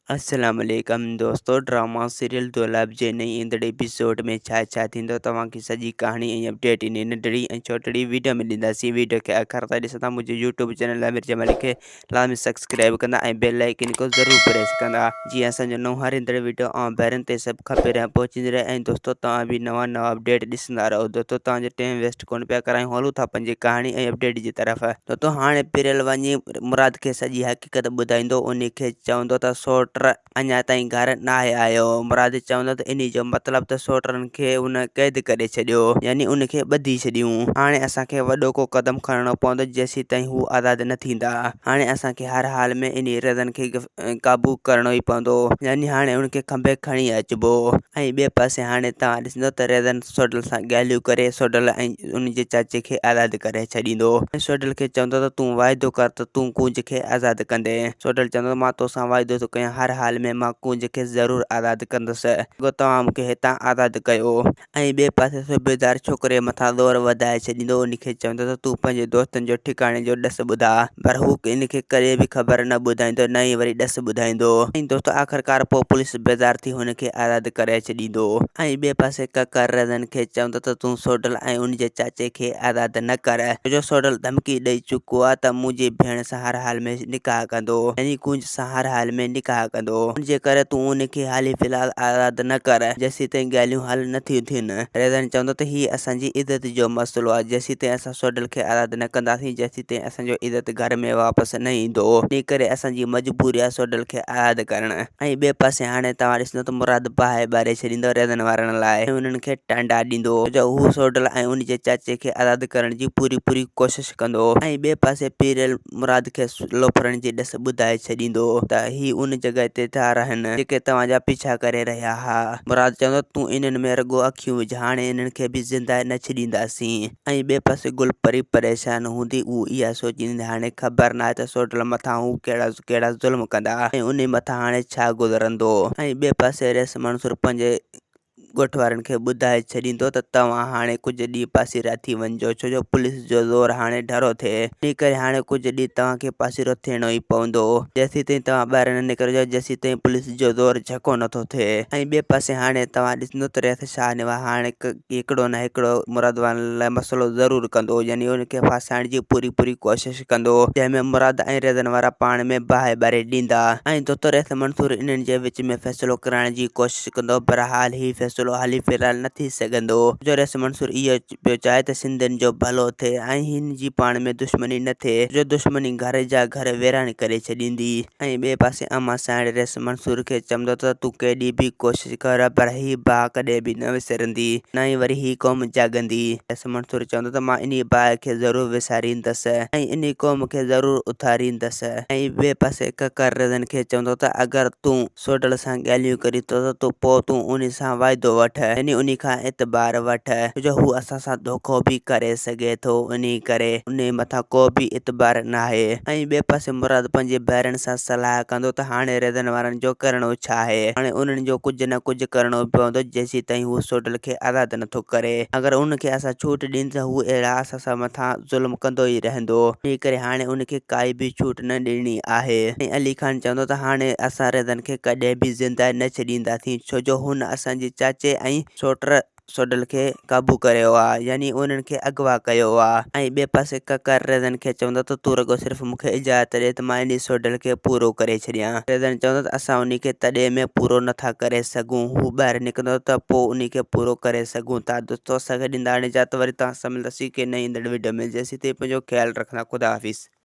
अस्सलाम वालेकुम दोस्तों। ड्रामा सीरियल दोलाब जे नई ईंदड़ एपिसोड में छा थींदो तव्हांखे सॼी कहाणी ऐं अपडेट इन नंढड़ी ऐं छोटड़ी वीडियो में ॾींदासीं। वीडियो खे आख़िर ताईं ॾिसंदा मुंहिंजे यूट्यूब चैनल आमिर जमाली खे लाज़मी सब्सक्राइब कंदा ऐं बेल आइकन को ज़रूरु प्रेस कंदा जीअं असांजो नओं हर ईंदड़ वीडियो ऐं ॿाहिरनि ते सभु खपे रहिया पहुचींदी रहे। ऐं दोस्तों तव्हां बि नवां अपडेट ॾिसंदा रहो। दोस्तों तव्हांजो टाइम वेस्ट कोन पिया करायूं, हलूं था पंहिंजी कहाणी ऐं अपडेट जी तरफ़। दोस्तों हाणे पिरियल वञी मुराद खे सॼी हक़ीक़त ॿुधाईंदो। उन खे चवंदो त सोट अञा ताईं घर न आहे आयो। मुराद चवंदो त इन जो मतिलबु त सोटरनि खे उन क़ैद करे छॾियो, यानी उन खे ॿधी छॾियूं। हाणे असांखे वॾो को क़दम खणणो पवंदो जेसीं ताईं हू आज़ादु न थींदा। हाणे असांखे हर हाल में इन इरादनि खे काबू करणो ई पवंदो, यानी हाणे उनखे खंभे खणी अचिबो। ऐं ॿिए पासे हाणे तव्हां ॾिसंदो त रेज़न सोडल सां ॻाल्हियूं करे सोडल ऐं उनजे चाचे खे आज़ादु करे छॾींदो। ऐं सोडल खे चवंदो त तूं वाइदो कर त तूं कूंज खे आज़ादु कंदे। सोडल चवंदो मां तोसां वाइदो थो कयां, हर हाल में मां कूंज खे ज़रूरु आज़ादु कंदुसि, तव्हां मूंखे हितां आज़ादु कयो। ऐं ॿिए पासे सूबेदार छोकिरे मथां ज़ोर वधाए छॾींदो। उनखे चवंदो त तूं पंहिंजे दोस्तनि जो ठिकाणे जो ॾस ॿुधा, पर हू इनखे कॾहिं बि ख़बर न ॿुधाईंदो, न ई वरी ॾस ॿुधाईंदो। ऐं दोस्तो आख़िरकार पोइ पुलिस बेज़ार थी हुनखे आज़ादु करे छॾींदो। ऐं ॿिए पासे ककर रज़न खे चवंदो त तूं सोडल ऐं उनजे चाचे खे आज़ादु न कर, छो सोडल धमकी ॾेई चुको आहे त मुंहिंजी भेण सां हर हाल में निकाह कंदो, यानी कूंज सां हर हाल में निकाह कंदो। उनजे करे तूं उनखे हाली फ़िलहाल आज़ादु न कर जेसीं ताईं ॻाल्हियूं हल नथियूं थियनि। रेज़न चवंदो त हीअ असांजी इज़त जो मसइलो आहे, जेसीं ताईं असां सोडल खे आज़ादु न कंदासीं जेसीं ताईं असांजो इज़त घर में वापसि न ईंदो। इन करे असांजी मजबूरी आहे सोडल खे आज़ादु करणु। ऐं ॿिए पासे हाणे तव्हां ॾिसंदो त मुराद बाहि ॿारे छॾींदो रेज़न वारनि लाइ, उन्हनि खे टांडा ॾींदो जो हू सोडल ऐं उनजे चाचे खे आज़ादु करण जी पूरी कोशिशि कंदो। ऐं ॿिए पासे पीरियल मुराद खे लोफरनि जी ॾस ॿुधाए छॾींदो त ही उन जॻह ते था रहनि जेके तव्हांजा पीछा करे रहिया हुआ। मुराद चवंदो तूं इन्हनि में रुॻो अखियूं विझ, हाणे इन्हनि खे बि ज़िंदा न छॾींदासीं। ऐं ॿिए पासे गुलपरी परेशान हूंदी, उहा इहा सोचींदी हाणे ख़बर न आहे त सोडल मथां हू कहिड़ा ज़ुल्म कंदा ऐं उन मथां हाणे छा गुज़रंदो। ऐं ॿिए पासे रेस मंसूर पंहिंजे ॻोठ वारनि खे ॿुधाए छॾींदो त तव्हां हाणे कुझु ॾींहं पासीरा थी वञिजो, छो जो पुलिस जो ज़ोर हाणे ढरो थिए। इन करे हाणे कुझु ॾींहं तव्हांखे पासीरो थियणो ई पवंदो, जेसीं ताईं तव्हां ॿाहिरि न निकिरजो, जेसीं ताईं पुलिस जो ज़ोर झको नथो थिए। ऐं ॿिए पासे हाणे तव्हां ॾिसंदो त रेस शाहनवा हाणे हिकिड़ो न हिकिड़ो मुराद वारनि लाइ मसइलो ज़रूरु कंदो, यानी उनखे फासाइण जी पूरी कोशिशि कंदो, जंहिंमें मुराद ऐं रेज़न वारा पाण में बाहि ॿारे ॾींदा। ऐं दोस्तो रेस मंसूर इन्हनि जे विच में फ़ैसिलो कराइण जी कोशिशि कंदो, पर हाल ही फ़ैसिलो हाली फ़िलहाल न थी सघंदो, जो रेस मंसूर इहो पियो चाहे त सिंधियुनि जो भलो थिए ऐं हिन जी पाण में दुश्मनी न थिए, जो दुश्मनी घर जा घर वेरान करे छॾींदी। ऐं ॿिए पासे अम्मा साइण रेस मंसूर खे चवंदो त तूं केॾी बि कोशिशि कर, पर ही बाहि कॾहिं बि न विसरंदी, न ई वरी ही क़ौम जाॻंदी। रेस मंसूर चवंदो त मां इन बाहि खे ज़रूरु विसारींदसि ऐं इन क़ौम खे ज़रूरु उथारींदसि। ऐं ॿिए पासे ककर रज़न खे चवंदो त अगरि तूं सोडल सां ॻाल्हियूं करी थो त पोइ तूं उन सां वाइदो वठ, यानी उन खां एतबार वठ, जो हू असां सां धोखो बि करे सघे थो, इन करे उन मथां को बि एतबार न आहे। ऐं ॿिए पासे मुराद पंहिंजे भाइरनि सां सलाह कंदो त हाणे रेज़न वारनि जो करिणो छा आहे। हाणे उन्हनि जो कुझु न कुझु करिणो पवंदो जेसीं ताईं हू सोडल खे आज़ादु नथो करे। अगरि उनखे असां छूट ॾींदा त हू अहिड़ा असां मथां ज़ुल्म कंदो ई रहंदो, इन करे हाणे उनखे काई बि छूट न ॾियणी आहे। ऐं अली खान चवंदो त हाणे असां रेज़न खे कॾहिं बि ज़िंदा न छॾींदासीं, छो जो हुन असांजे चाचे ऐं सोटर सोडल खे काबू कयो आहे, यानी उन्हनि खे अगवा कयो आहे। ऐं ॿिए पासे ककर रेज़न खे चवंदो त तूं रुॻो सिर्फ़ु मूंखे इजाज़त ॾे त मां इन सोडल खे पूरो करे छॾियां। रेज़न चवंदो त असां उन खे तॾहिं में पूरो नथा करे सघूं, हू ॿाहिरि निकिरंदो त पोइ उन खे पूरो करे सघूं था। दोस्तो असांखे ॾींदा हाणे इजाज़त, वरी तव्हां सां मिलंदासीं के नई ईंदड़ वीडियो में, जेसीं ताईं पंहिंजो ख़्यालु रखंदा। ख़ुदा हाफ़िज़।